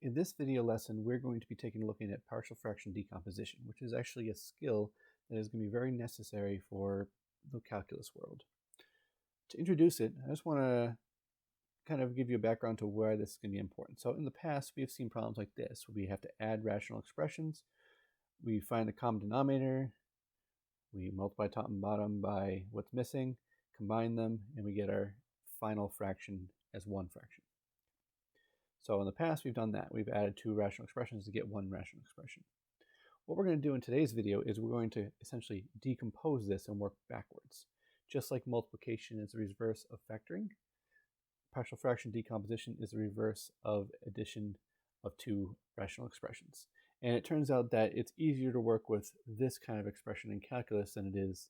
In this video lesson, we're going to be taking a look at partial fraction decomposition, which is actually a skill that is going to be very necessary for the calculus world. To introduce it, I just want to kind of give you a background to why this is going to be important. So in the past, we've seen problems like this, where we have to add rational expressions. We find the common denominator, we multiply top and bottom by what's missing, combine them, and we get our final fraction as one fraction. So in the past, we've done that. We've added two rational expressions to get one rational expression. What we're going to do in today's video is we're going to essentially decompose this and work backwards. Just like multiplication is the reverse of factoring, partial fraction decomposition is the reverse of addition of two rational expressions. And it turns out that it's easier to work with this kind of expression in calculus than it is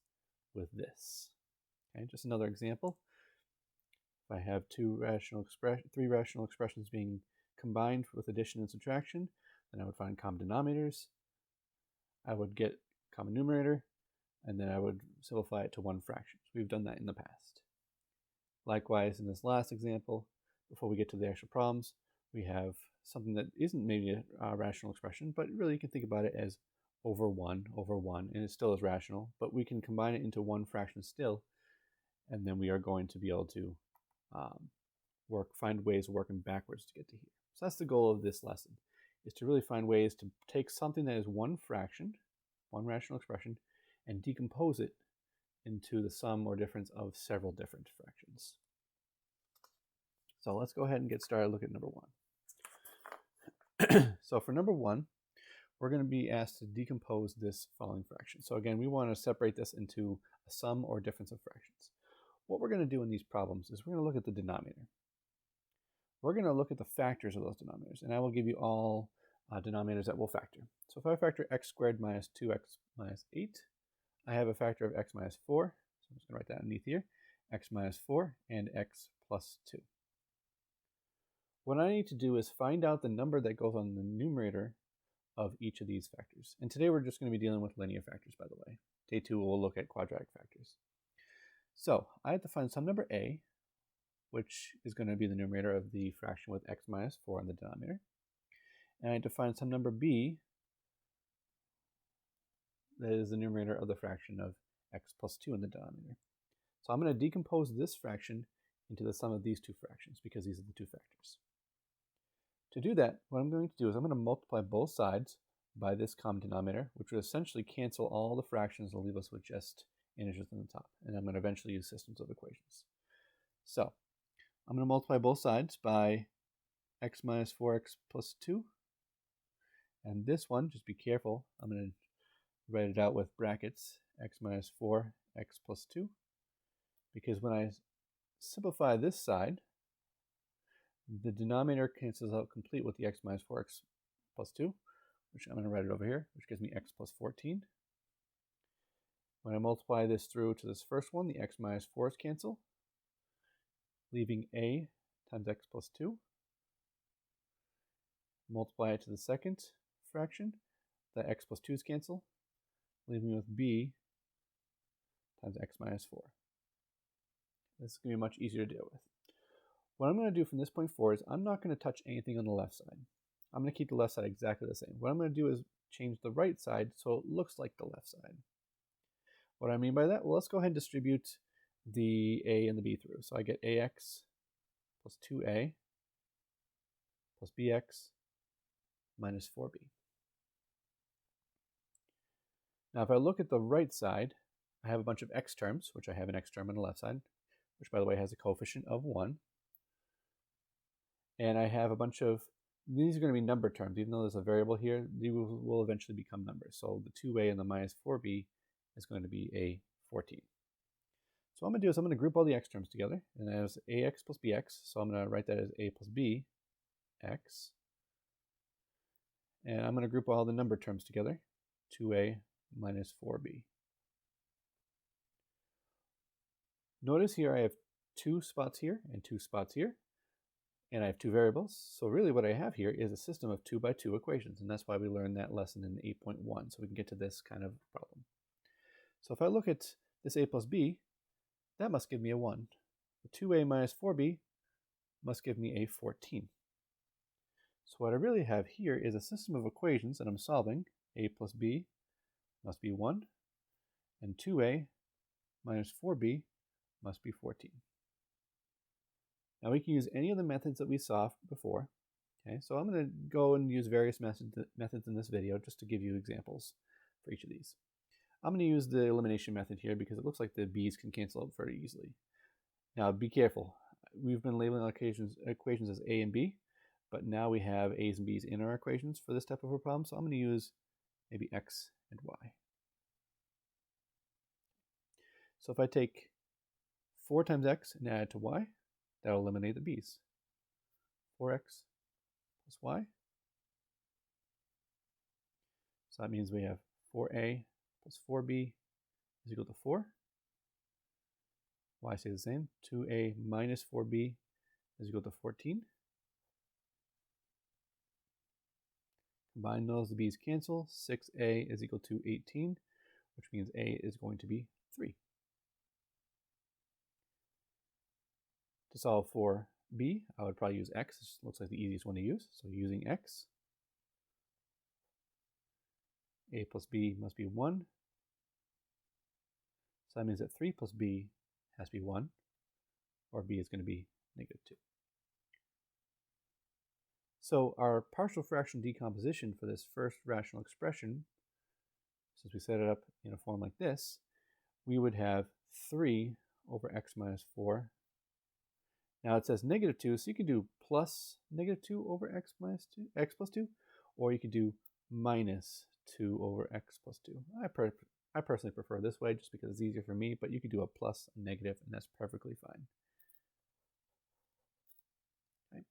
with this. Okay, just another example. If I have three rational expressions being combined with addition and subtraction, then I would find common denominators. I would get common numerator, and then I would simplify it to one fraction. So we've done that in the past. Likewise, in this last example, before we get to the actual problems, we have something that isn't maybe a rational expression, but really you can think about it as over 1, and it still is rational, but we can combine it into one fraction still, and then we are going to be able to find ways of working backwards to get to here. So that's the goal of this lesson, is to really find ways to take something that is one fraction, one rational expression, and decompose it into the sum or difference of several different fractions. So let's go ahead and get started. Look at number 1. So for number 1, we're going to be asked to decompose this following fraction. So again, we want to separate this into a sum or difference of fractions. What we're going to do in these problems is we're going to look at the denominator. We're going to look at the factors of those denominators, and I will give you all denominators that will factor. So if I factor x squared minus 2x minus 8, I have a factor of x minus 4. So I'm just going to write that underneath here. X minus 4 and x plus 2. What I need to do is find out the number that goes on the numerator of each of these factors. And today we're just going to be dealing with linear factors, by the way. Day 2 we'll look at quadratic factors. So I have to find some number a, which is going to be the numerator of the fraction with x minus 4 in the denominator. And I have to find some number b, that is the numerator of the fraction of x plus 2 in the denominator. So I'm going to decompose this fraction into the sum of these two fractions, because these are the two factors. To do that, what I'm going to do is I'm going to multiply both sides by this common denominator, which will essentially cancel all the fractions and leave us with just integers on the top. And I'm going to eventually use systems of equations. So I'm going to multiply both sides by x minus 4x plus 2. And this one, just be careful, I'm going to write it out with brackets, x minus 4x plus 2. Because when I simplify this side, the denominator cancels out complete with the x minus 4x plus 2, which I'm going to write it over here, which gives me x plus 14. When I multiply this through to this first one, the x minus 4's cancel, leaving a times x plus 2. Multiply it to the second fraction, the x plus 2's cancel, leaving me with b times x minus 4. This is going to be much easier to deal with. What I'm going to do from this point forward is I'm not going to touch anything on the left side. I'm going to keep the left side exactly the same. What I'm going to do is change the right side so it looks like the left side. What do I mean by that? Well, let's go ahead and distribute the a and the b through. So I get ax plus 2a plus bx minus 4b. Now if I look at the right side, I have a bunch of x terms, which I have an x term on the left side, which by the way has a coefficient of 1. And I have a bunch of, these are going to be number terms. Even though there's a variable here, these will eventually become numbers. So the 2a and the minus 4b is going to be a 14. So what I'm going to do is I'm going to group all the x terms together, and that is ax plus bx. So I'm going to write that as a plus b x. And I'm going to group all the number terms together, 2a minus 4b. Notice here I have 2 spots here and 2 spots here, and I have 2 variables. So really what I have here is a system of 2 by 2 equations, and that's why we learned that lesson in 8.1, so we can get to this kind of problem. So if I look at this a plus b, that must give me a 1. The 2a minus 4b must give me a 14. So what I really have here is a system of equations that I'm solving. A plus b must be 1, and 2a minus 4b must be 14. Now we can use any of the methods that we saw before. Okay, so I'm going to go and use various methods in this video just to give you examples for each of these. I'm going to use the elimination method here because it looks like the b's can cancel out very easily. Now be careful. We've been labeling equations as a and b, but now we have a's and b's in our equations for this type of a problem, so I'm going to use maybe x and y. So if I take 4 times x and add it to y, that'll eliminate the b's. 4x plus y. So that means we have 4a plus 4b is equal to 4. Y stays the same. 2a minus 4b is equal to 14. Combine those, the b's cancel. 6a is equal to 18, which means a is going to be 3. To solve for b, I would probably use x. This looks like the easiest one to use. So using x, a plus b must be 1. So that means that 3 plus b has to be 1, or b is going to be negative 2. So our partial fraction decomposition for this first rational expression, since we set it up in a form like this, we would have 3 over x minus 4. Now it says negative 2, so you could do plus negative 2 over x plus 2, or you could do minus 2 over x plus 2. I personally prefer this way just because it's easier for me, but you could do a plus, a negative, and that's perfectly fine. Okay.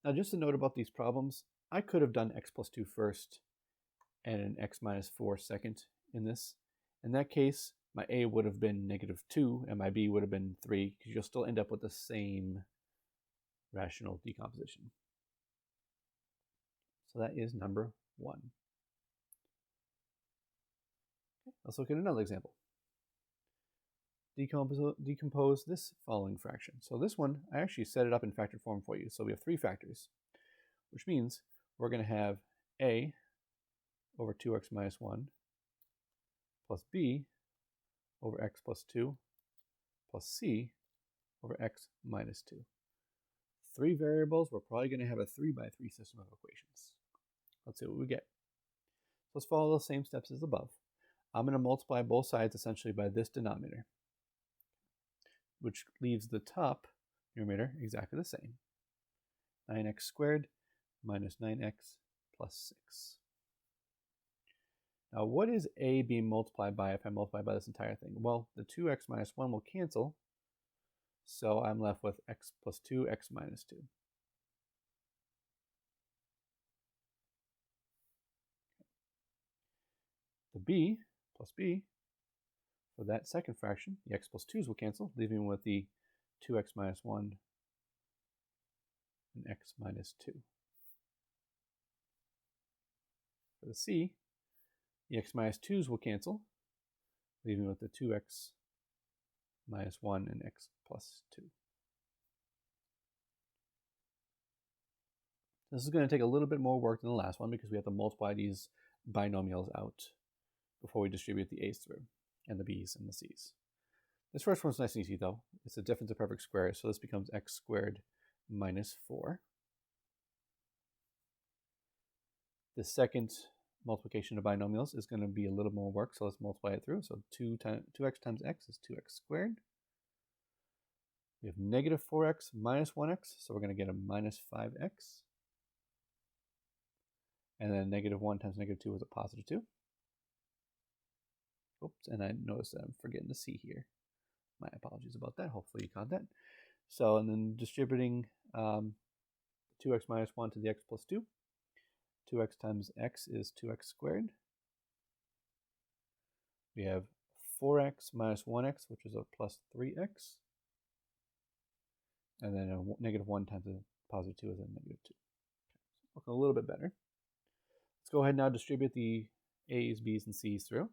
Now just a note about these problems, I could have done x plus 2 first and an x minus 4 second in this. In that case, my a would have been negative 2 and my b would have been 3, because you'll still end up with the same rational decomposition. So that is number 1. Okay, let's look at another example. Decompose this following fraction. So this one, I actually set it up in factored form for you. So we have 3 factors, which means we're going to have a over 2x minus 1 plus b over x plus 2 plus c over x minus 2. 3 variables, we're probably going to have a 3 by 3 system of equations. Let's see what we get. Let's follow the same steps as above. I'm going to multiply both sides essentially by this denominator, which leaves the top numerator exactly the same. 9x squared minus 9x plus 6. Now, what is a being multiplied by if I multiply by this entire thing? Well, the 2x minus 1 will cancel, so I'm left with x plus 2, x minus 2. The b plus b, for that second fraction, the x plus 2's will cancel, leaving with the 2x minus 1 and x minus 2. For the c, the x minus 2's will cancel, leaving with the 2x minus 1 and x plus 2. This is going to take a little bit more work than the last one because we have to multiply these binomials out before we distribute the a's through, and the b's and the c's. This first one's nice and easy though. It's a difference of perfect squares, so this becomes x squared minus 4. The second multiplication of binomials is going to be a little more work, so let's multiply it through. So 2x times x is 2x squared. We have negative 4x minus 1x, so we're going to get a minus 5x. And then negative 1 times negative 2 is a positive 2. Oops, and I noticed that I'm forgetting the c here. My apologies about that. Hopefully you caught that. So, and then distributing 2x minus 1 to the x plus 2. 2x times x is 2x squared. We have 4x minus 1x, which is a plus 3x. And then a negative 1 times a positive 2 is a negative 2. Okay, so looking a little bit better. Let's go ahead and now distribute the a's, b's, and c's through.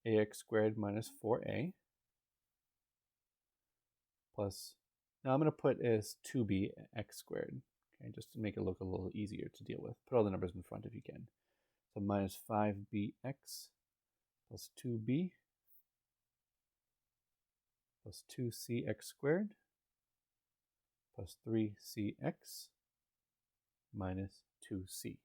Ax squared minus 4a plus Now I'm going to put as 2b x squared, okay, just to make it look a little easier to deal with. Put all the numbers in front if you can. So minus 5bx plus 2b plus 2cx squared plus 3cx minus 2c.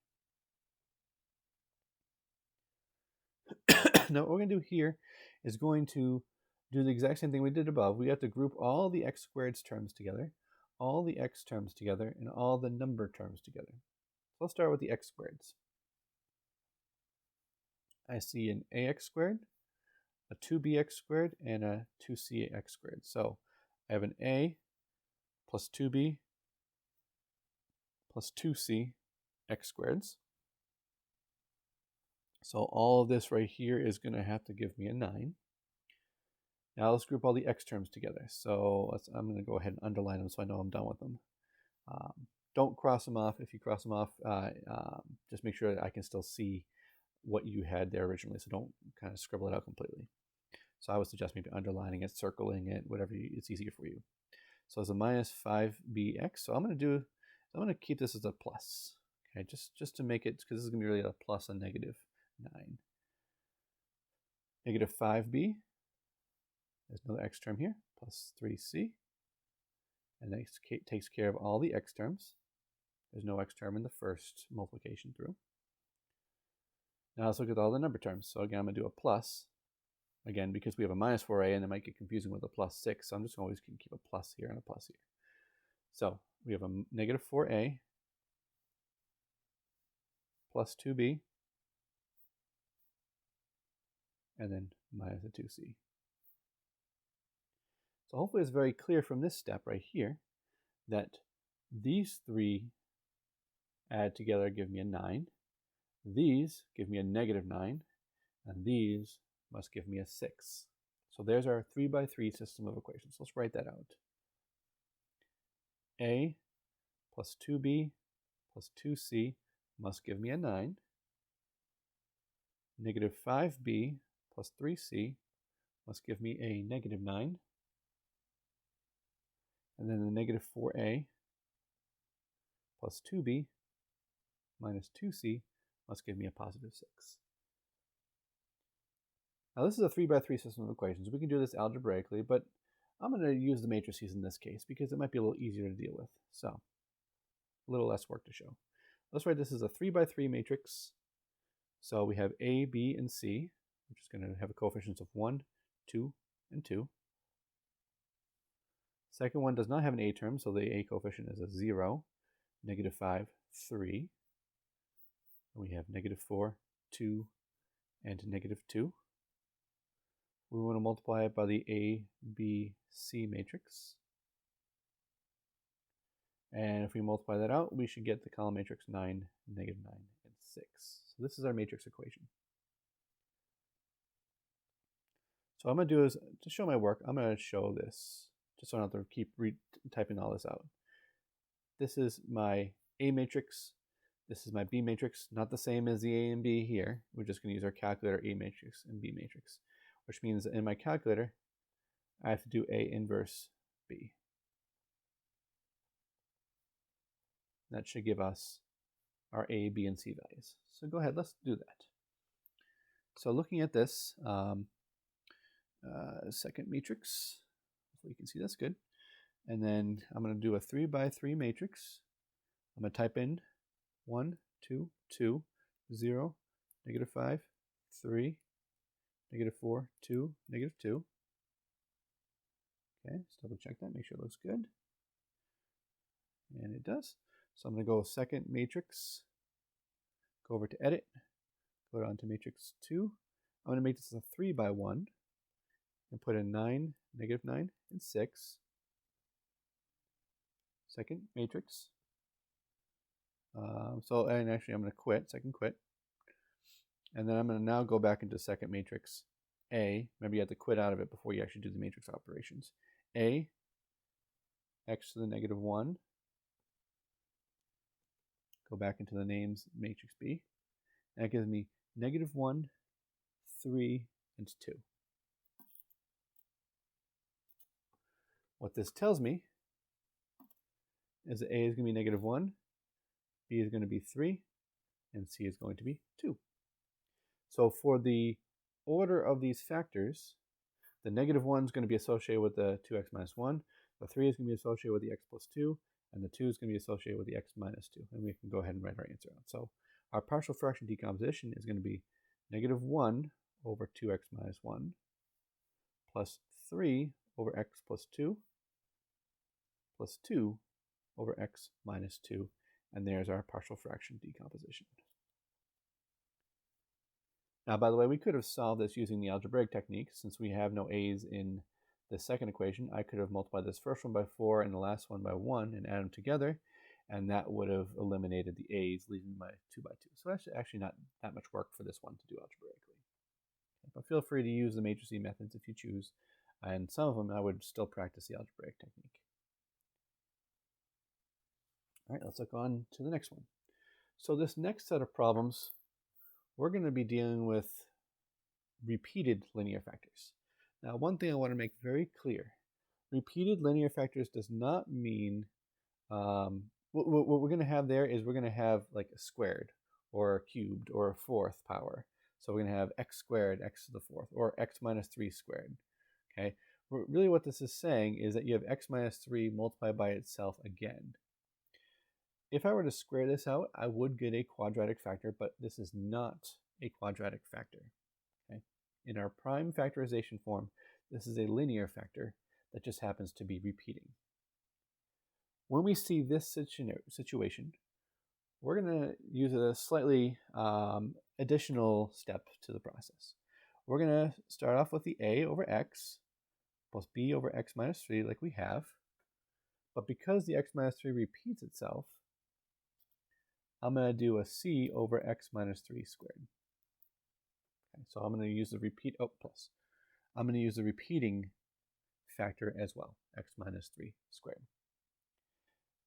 Now what we're going to do here is going to do the exact same thing we did above. We have to group all the x squareds terms together, all the x terms together, and all the number terms together. So let's start with the x squareds. I see an ax squared, a 2bx squared, and a 2cx squared. So I have an a plus 2b plus 2c x squareds. So all of this right here is going to have to give me a 9. Now let's group all the x terms together. So I'm going to go ahead and underline them so I know I'm done with them. Don't cross them off. If you cross them off, just make sure that I can still see what you had there originally. So don't kind of scribble it out completely. So I would suggest maybe underlining it, circling it, whatever it's easier for you. So it's a minus 5bx. So I'm going to keep this as a plus. Okay, just to make it, because this is going to be really a plus and negative 9. Negative 5b. There's another x term here, plus 3c. And that takes care of all the x terms. There's no x term in the first multiplication through. Now let's look at all the number terms. So again, I'm going to do a plus. Again, because we have a minus 4a, and it might get confusing with a plus 6. So I'm just always going to keep a plus here and a plus here. So we have a negative 4a plus 2b, and then minus a 2c. So hopefully it's very clear from this step right here that these three add together give me a 9. These give me a negative 9. And these must give me a 6. So there's our 3x3 system of equations. Let's write that out. A plus 2b plus 2c must give me a 9. Negative 5b plus 3c must give me a negative 9. And then the negative 4a plus 2b minus 2c must give me a positive 6. Now this is a 3x3 system of equations. We can do this algebraically, but I'm going to use the matrices in this case because it might be a little easier to deal with. So a little less work to show. Let's write this as a 3x3 matrix. So we have A, B, and C, which is going to have a coefficients of 1, 2, and 2. Second one does not have an A term, so the A coefficient is a 0, negative 5, 3. And we have negative 4, 2, and negative 2. We want to multiply it by the A, B, C matrix. And if we multiply that out, we should get the column matrix 9, negative 9, and 6. So this is our matrix equation. So what I'm going to do is, to show my work, I'm going to show this, just so I don't have to keep typing all this out. This is my A matrix. This is my B matrix. Not the same as the A and B here. We're just going to use our calculator A matrix and B matrix, which means that in my calculator, I have to do A inverse B. That should give us our A, B, and C values. So go ahead, let's do that. So looking at this second matrix, hopefully you can see that's good. And then I'm going to do a 3x3 matrix. I'm going to type in 1, 2, 2, 0, negative 5, 3, negative 4, 2, negative 2. Okay, let's double check that, make sure it looks good. And it does. So I'm going to go second matrix, go over to edit, go down to matrix 2. I'm going to make this a 3x1 and put in 9, negative 9, and 6. Second matrix. And actually I'm going to quit, second quit. And then I'm going to now go back into second matrix A. Remember, you have to quit out of it before you actually do the matrix operations. A, x to the negative 1. Go back into the names matrix B. And that gives me negative 1, 3, and 2. What this tells me is that a is going to be negative 1, b is going to be 3, and c is going to be 2. So for the order of these factors, the negative 1 is going to be associated with the 2x minus 1, the 3 is going to be associated with the x plus 2, and the 2 is going to be associated with the x minus 2. And we can go ahead and write our answer out. So our partial fraction decomposition is going to be negative 1 over 2x minus 1 plus 3 over x plus 2 plus 2 over x minus 2. And there's our partial fraction decomposition. Now, by the way, we could have solved this using the algebraic technique. Since we have no a's in the second equation, I could have multiplied this first one by 4 and the last one by 1 and add them together, and that would have eliminated the a's, leaving my 2 by 2. So that's actually not that much work for this one to do algebraically. But feel free to use the matrices methods if you choose, and some of them I would still practice the algebraic technique. All right, let's look on to the next one. So this next set of problems, we're going to be dealing with repeated linear factors. Now, one thing I want to make very clear, repeated linear factors does not mean, what we're going to have there is we're going to have like a squared or a cubed or a fourth power. So we're going to have x squared, x to the fourth, or x minus 3 squared. Okay, really what this is saying is that you have x minus 3 multiplied by itself again. If I were to square this out, I would get a quadratic factor, but this is not a quadratic factor. Okay? In our prime factorization form, this is a linear factor that just happens to be repeating. When we see this situation, we're going to use a slightly additional step to the process. We're going to start off with the a over x plus b over x minus 3 like we have, but because the x minus 3 repeats itself, I'm going to do a c over x minus 3 squared. Okay, so I'm going to use the I'm going to use the repeating factor as well, x minus 3 squared.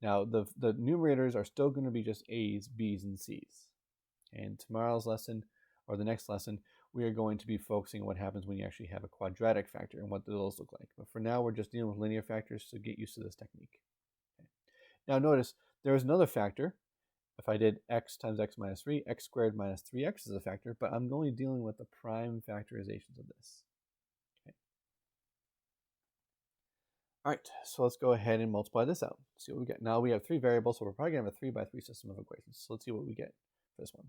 Now, the numerators are still going to be just a's, b's, and c's. And tomorrow's lesson, or the next lesson, we are going to be focusing on what happens when you actually have a quadratic factor and what those look like. But for now, we're just dealing with linear factors, so get used to this technique. Okay. Now, notice there is another factor. If I did x times x minus 3, x squared minus 3x is a factor, but I'm only dealing with the prime factorizations of this. Okay. All right, so let's go ahead and multiply this out. See what we get. Now we have 3 variables, so we're probably going to have a 3 by 3 system of equations. So let's see what we get for this one.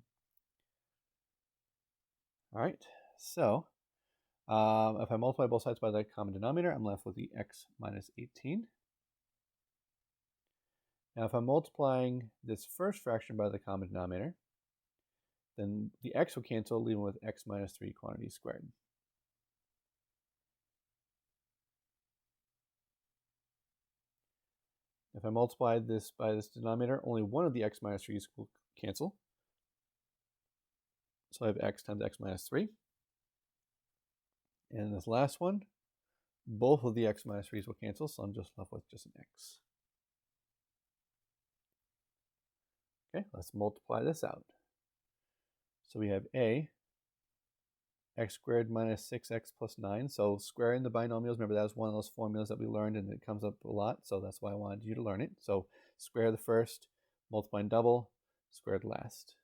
All right, so if I multiply both sides by the common denominator, I'm left with the x minus 18. Now, if I'm multiplying this first fraction by the common denominator, then the x will cancel, leaving with x minus 3 quantity squared. If I multiply this by this denominator, only one of the x minus 3's will cancel. So I have x times x minus 3. And this last one, both of the x minus 3's will cancel, so I'm just left with just an x. Okay, let's multiply this out. So we have a, x squared minus 6x plus 9. So squaring the binomials, remember that was one of those formulas that we learned and it comes up a lot, so that's why I wanted you to learn it. So square the first, multiply and double, square the last.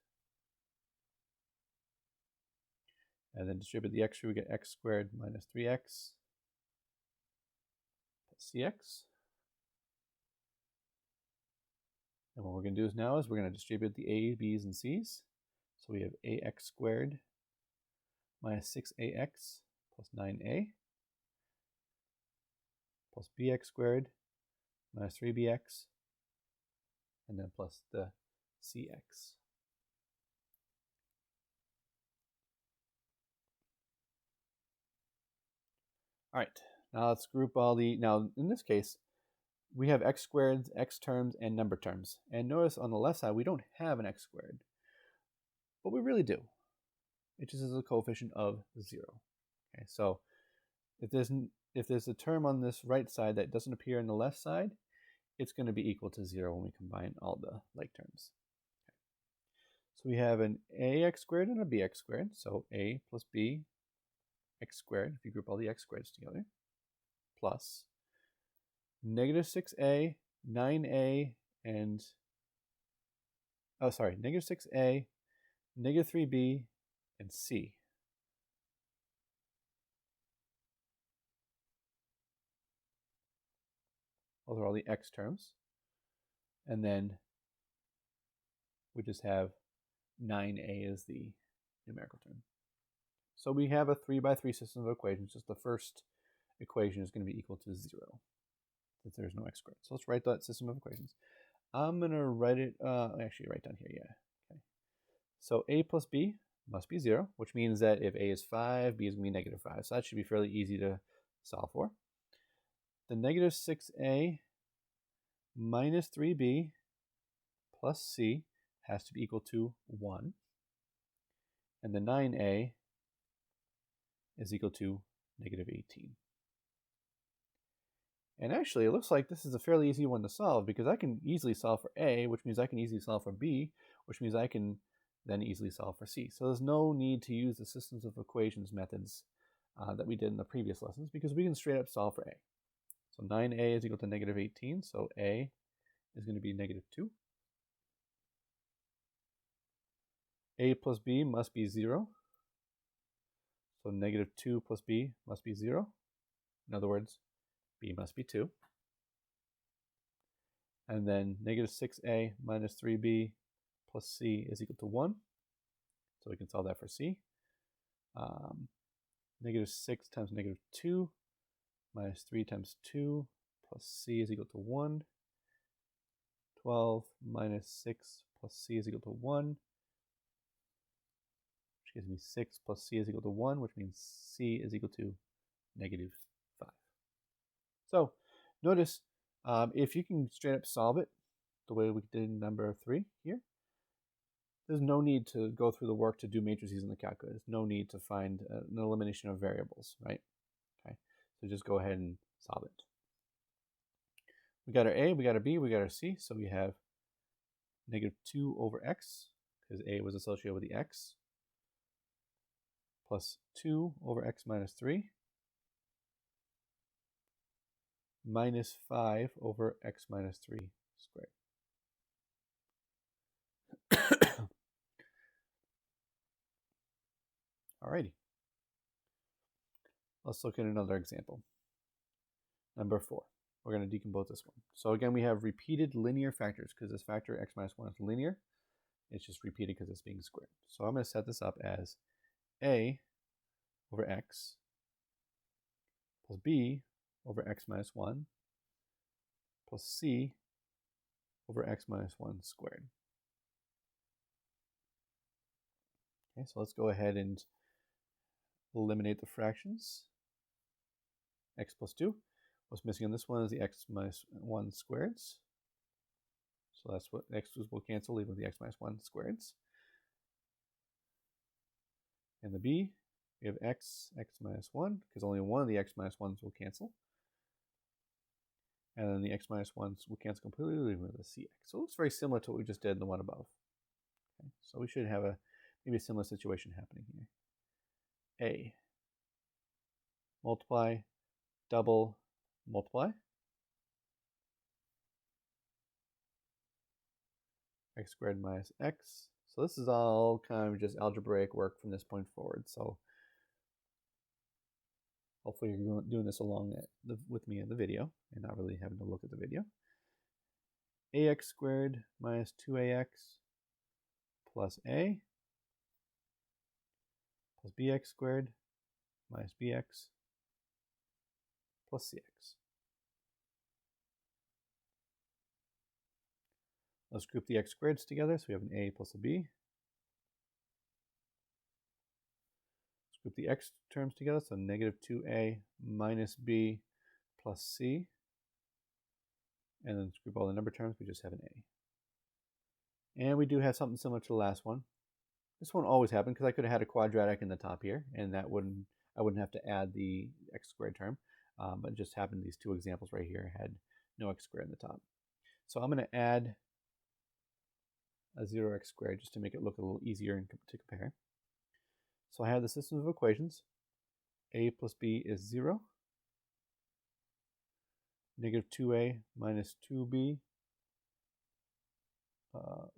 And then distribute the extra, we get x squared minus 3x plus cx. And what we're going to do now is we're going to distribute the a, b's, and c's. So we have ax squared minus 6ax plus 9a plus bx squared minus 3bx, and then plus the cx. All right, now let's group all the, now in this case, we have x squareds, x terms, and number terms. And notice on the left side, we don't have an x squared, but we really do. It just is a coefficient of 0. Okay, so if there's a term on this right side that doesn't appear on the left side, it's going to be equal to 0 when we combine all the like terms. Okay. So we have an ax squared and a bx squared. So a plus b x squared, if you group all the x squareds together, plus negative 6a, 9a, and, negative 6a, negative 3b, and c. Those are all the x terms. And then we just have 9a as the numerical term. So we have a 3 by 3 system of equations. Just the first equation is going to be equal to 0, since there's no x squared. So let's write that system of equations. I'm going to write it, actually right down here, yeah. Okay. So a plus b must be 0, which means that if a is 5, b is going to be negative 5. So that should be fairly easy to solve for. The negative 6a minus 3b plus c has to be equal to 1. And the 9a is equal to negative 18. And actually, it looks like this is a fairly easy one to solve, because I can easily solve for a, which means I can easily solve for b, which means I can then easily solve for c. So there's no need to use the systems of equations methods that we did in the previous lessons, because we can straight up solve for a. So 9a is equal to negative 18, so a is going to be negative 2. A plus b must be 0. So negative 2 plus b must be 0. In other words, b must be 2. And then negative 6a minus 3b plus c is equal to 1. So we can solve that for c. Negative 6 times negative 2 minus 3 times 2 plus c is equal to 1. 12 minus 6 plus c is equal to 1. Which gives me 6 plus c is equal to 1, which means c is equal to negative 5. So notice if you can straight up solve it the way we did in number 3 here, there's no need to go through the work to do matrices in the calculator. There's no need to find an elimination of variables, right? Okay, so just go ahead and solve it. We got our a, we got our b, we got our c, so we have negative 2 over x, because a was associated with the x, plus 2 over x minus 3, minus 5 over x minus 3 squared. Alrighty. Let's look at another example. Number 4. We're going to decompose this one. So again, we have repeated linear factors, because this factor x minus 1 is linear. It's just repeated because it's being squared. So I'm going to set this up as a over x plus b over x minus 1 plus c over x minus 1 squared. Okay, so let's go ahead and eliminate the fractions. X plus 2. What's missing on this one is the x minus 1 squareds. So that's what x's will cancel, leaving the x minus 1 squareds. And the b, we have x minus 1, because only one of the x minus 1s will cancel. And then the x minus 1s will cancel completely, leaving with the cx. So it looks very similar to what we just did in the one above. Okay, so we should have maybe a similar situation happening here. A, multiply, double, multiply. X squared minus x. So this is all kind of just algebraic work from this point forward. So hopefully you're doing this along with me in the video and not really having to look at the video. Ax squared minus 2ax plus a plus bx squared minus bx plus cx. Let's group the x squareds together. So we have an a plus a b. Let's group the x terms together. So negative 2a minus b plus c. And then let's group all the number terms. We just have an a. And we do have something similar to the last one. This won't always happen, because I could have had a quadratic in the top here, and I wouldn't have to add the x squared term. But it just happened these two examples right here had no x squared in the top. So I'm going to add a 0x squared just to make it look a little easier to compare. So I have the system of equations. A plus b is 0. Negative 2a minus 2b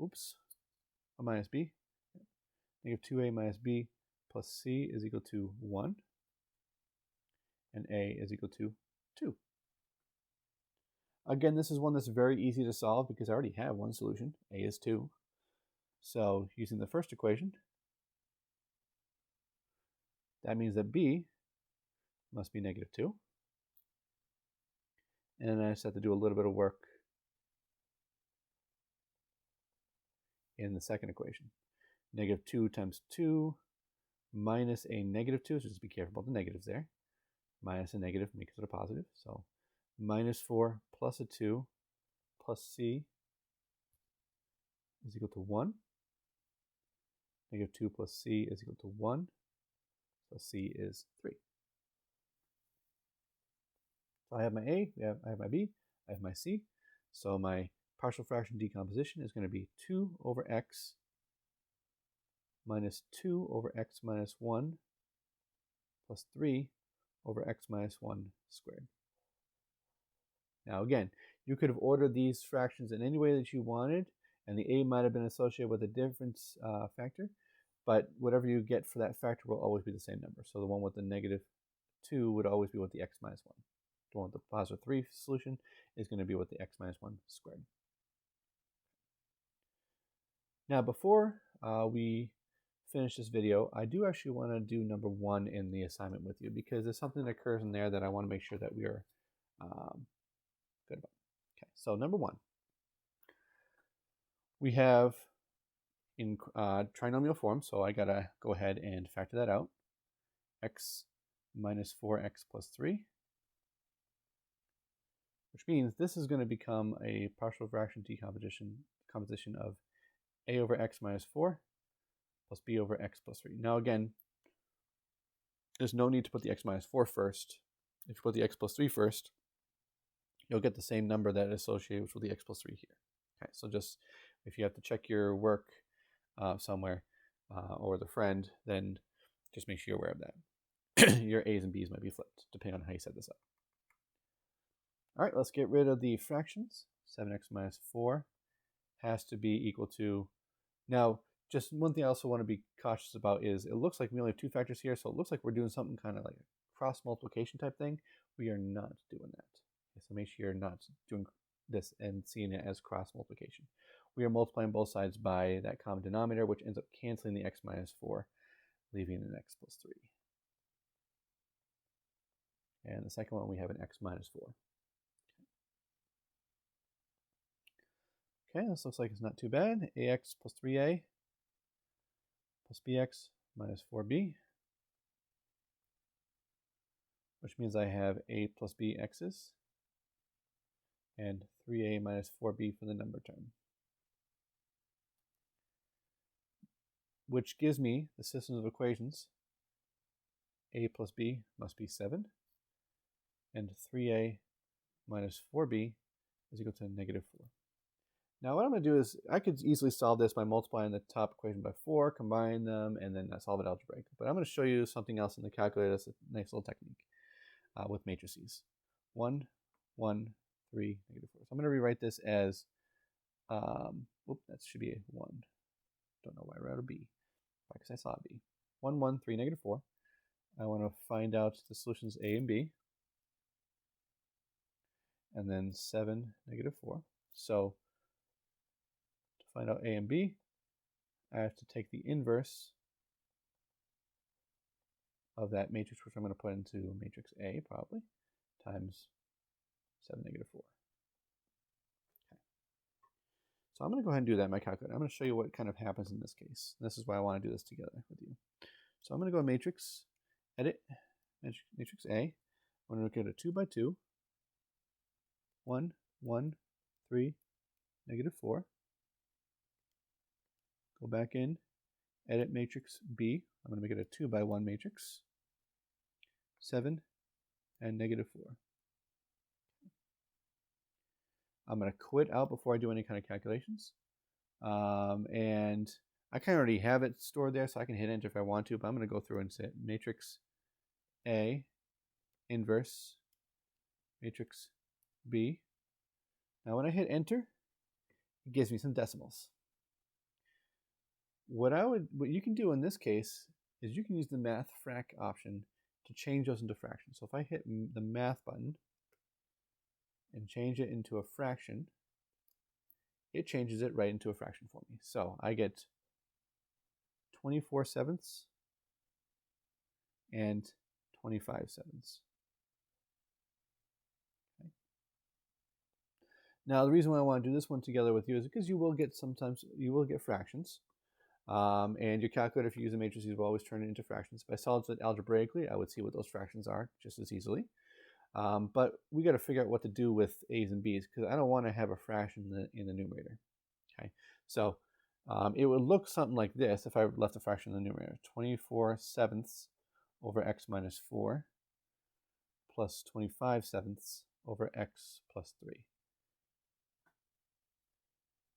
oops, a minus b. Negative 2a minus b plus c is equal to 1. And a is equal to 2. Again, this is one that's very easy to solve because I already have one solution. A is 2. So using the first equation, that means that b must be negative 2. And then I just have to do a little bit of work in the second equation. Negative 2 times 2 minus a negative 2, so just be careful about the negatives there. Minus a negative makes it a positive. So minus 4 plus a 2 plus c is equal to 1. Negative 2 plus c is equal to 1. So c is 3. So I have my a, I have my b, I have my c. So my partial fraction decomposition is going to be 2 over x minus 2 over x minus 1 plus 3 over x minus 1 squared. Now again, you could have ordered these fractions in any way that you wanted, and the a might have been associated with a difference factor, but whatever you get for that factor will always be the same number. So the one with the negative 2 would always be with the x minus 1. The one with the positive 3 solution is going to be with the x minus 1 squared. Now before we finish this video, I do actually want to do number 1 in the assignment with you because there's something that occurs in there that I want to make sure that we are good about. Okay, so number 1. We have in trinomial form, so I got to go ahead and factor that out. X minus 4x plus 3, which means this is going to become a partial fraction decomposition of a over x minus 4 plus b over x plus 3. Now again, there's no need to put the x minus 4 first. If you put the x plus 3 first, you'll get the same number that is associated with the x plus 3 here. Okay, so just if you have to check your work somewhere or with a friend, then just make sure you're aware of that. Your a's and b's might be flipped, depending on how you set this up. All right, let's get rid of the fractions. 7x minus 4 has to be equal to, now just one thing I also want to be cautious about is it looks like we only have 2 factors here, so it looks like we're doing something kind of like a cross multiplication type thing. We are not doing that. Okay, so make sure you're not doing this and seeing it as cross multiplication. We are multiplying both sides by that common denominator, which ends up canceling the x minus 4, leaving an x plus 3. And the second one, we have an x minus 4. Okay, this looks like it's not too bad. Ax plus 3a plus bx minus 4b, which means I have a plus b x's and 3a minus 4b for the number term, which gives me the system of equations. A plus b must be 7, and 3a minus 4b is equal to negative 4. Now what I'm going to do is, I could easily solve this by multiplying the top equation by 4, combine them, and then solve it algebraically. But I'm going to show you something else in the calculator that's a nice little technique with matrices. 1, 1, 3, negative 4. So I'm going to rewrite this as, that should be a 1. Don't know why I wrote a b, because I saw a b. 1, 1, 3, negative 4. I want to find out the solutions a and b. And then 7, negative 4. So to find out a and b, I have to take the inverse of that matrix, which I'm going to put into matrix A probably, times 7, negative 4. Okay. So I'm going to go ahead and do that in my calculator. I'm going to show you what kind of happens in this case. This is why I want to do this together with you. So I'm going to go to matrix, edit, matrix A. I'm going to look at a 2 by 2, 1, 1, 3, negative 4. Go back in, edit matrix B. I'm going to make it a 2 by 1 matrix, 7, and negative 4. I'm going to quit out before I do any kind of calculations. And I kind of already have it stored there, so I can hit enter if I want to, but I'm going to go through and say matrix A, inverse, matrix B. Now when I hit enter, it gives me some decimals. What you can do in this case is you can use the math frac option to change those into fractions. So if I hit the math button and change it into a fraction, it changes it right into a fraction for me. So I get 24/7 and 25/7. Okay. Now the reason why I want to do this one together with you is because you will get fractions. And your calculator, if you use the matrices, will always turn it into fractions. If I solved it algebraically, I would see what those fractions are just as easily. But we got to figure out what to do with a's and b's because I don't want to have a fraction in the numerator. Okay, so it would look something like this if I left a fraction in the numerator: 24/7 over x minus 4 plus 25/7 over x plus 3.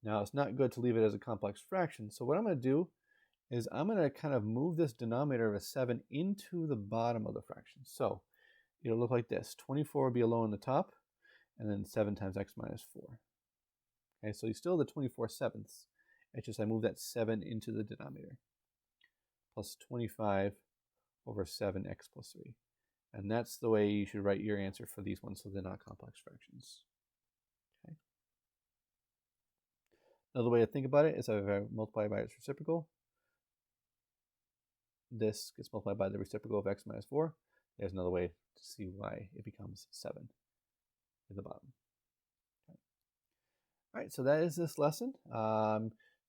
Now, it's not good to leave it as a complex fraction, so what I'm going to do is I'm going to kind of move this denominator of a 7 into the bottom of the fraction. So it'll look like this. 24 will be alone on the top, and then 7 times x minus 4. Okay, so you still have the 24/7. It's just I move that 7 into the denominator. Plus 25 over 7x plus 3. And that's the way you should write your answer for these ones, so they're not complex fractions. Okay. Another way to think about it is if I multiply by its reciprocal, this gets multiplied by the reciprocal of x minus 4. There's another way to see why it becomes 7 at the bottom. Okay. All right, so that is this lesson.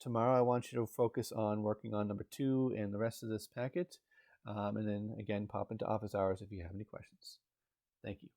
Tomorrow I want you to focus on working on number 2 and the rest of this packet. And then again, pop into office hours if you have any questions. Thank you.